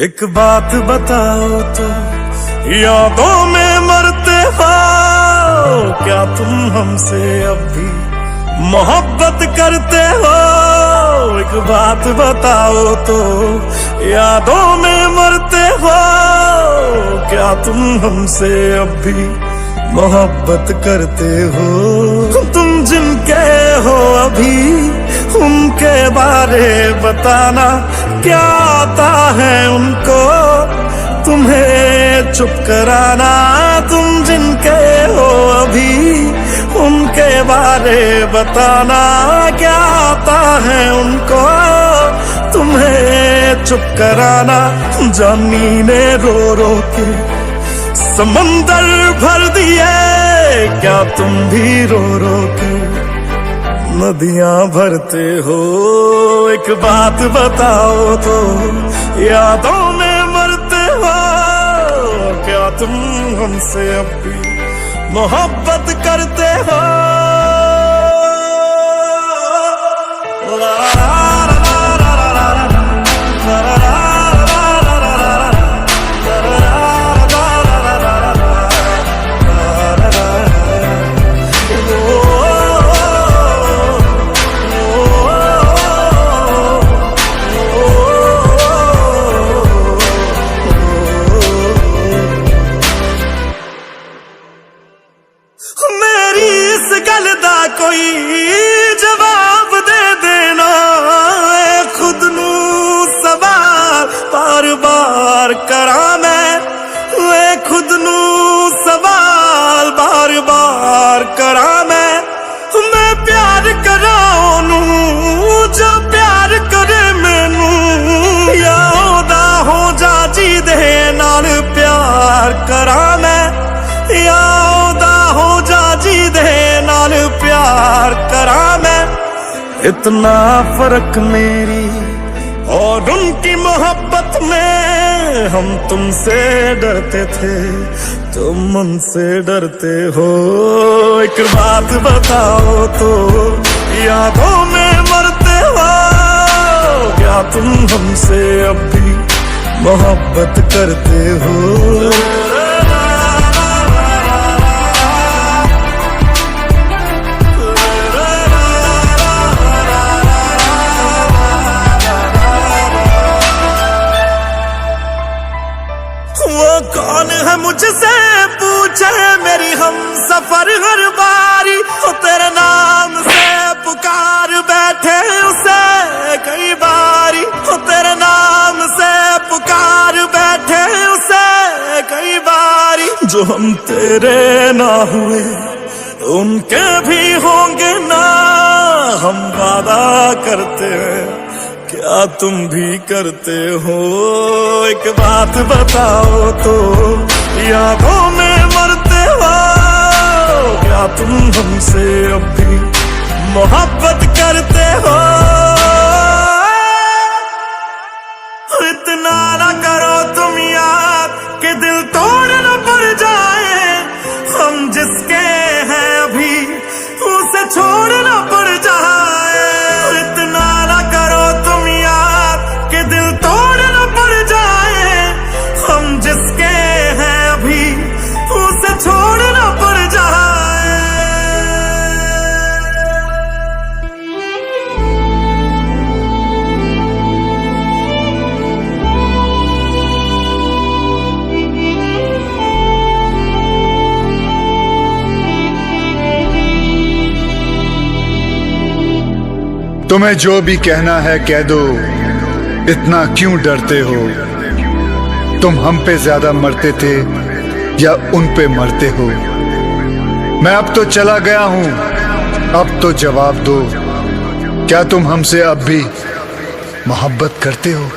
एक बात बताओ तो यादों में मरते हो क्या तुम हमसे अब भी मोहब्बत करते हो। एक बात बताओ तो यादों में मरते हो क्या तुम हमसे अब भी मोहब्बत करते हो। तुम जिनके हो अभी उनके बारे बताना क्या आता है उनको तुम्हें चुप कराना। तुम जिनके हो अभी उनके बारे बताना क्या आता है उनको तुम्हें चुप कराना। जानी ने रो रो के समंदर भर दिए क्या तुम भी रो रो के नदियां भरते हो। एक बात बताओ तो यादों में मरते हो क्या तुम हमसे अब भी मोहब्बत करते हो। मेरी इस गल दा कोई जवाब दे देना खुद नू सवाल बार बार करा मैं खुद नू सवाल बार बार करा मैं प्यार करा ओनू जो प्यार करे मैनू या ओदा हो जा जी दे नाल प्यार करा मैं या नाल प्यार करा मैं। इतना फर्क मेरी और उनकी मोहब्बत में हम तुमसे डरते थे तुम उनसे डरते हो। एक बात बताओ तो यादों में मरते हो क्या तुम हमसे अब भी मोहब्बत करते हो। कौन है मुझसे पूछे मेरी हम सफर हर बारी तेरे नाम से पुकार बैठे उसे कई बारी तेरे नाम से पुकार बैठे उसे कई बारी। जो हम तेरे ना हुए उनके भी होंगे ना हम वादा करते हैं क्या तुम भी करते हो। एक बात बताओ तो यादों में मरते हो क्या तुम हमसे अब भी मोहब्बत करते हो। इतना ना करो तुम याद कि दिल तोड़ न पड़ जाए हम जिसके हैं अभी उसे छोड़ न पड़ जाए। इतना ना करो तुम याद कि दिल तोड़ न पड़ जाए हम जिसके हैं अभी उसे छोड़ न पड़ जाए। तुम्हें जो भी कहना है कह दो इतना क्यों डरते हो। तुम हम पे ज्यादा मरते थे या उन पे मरते हो। मैं अब तो चला गया हूं अब तो जवाब दो क्या तुम हमसे अब भी मोहब्बत करते हो।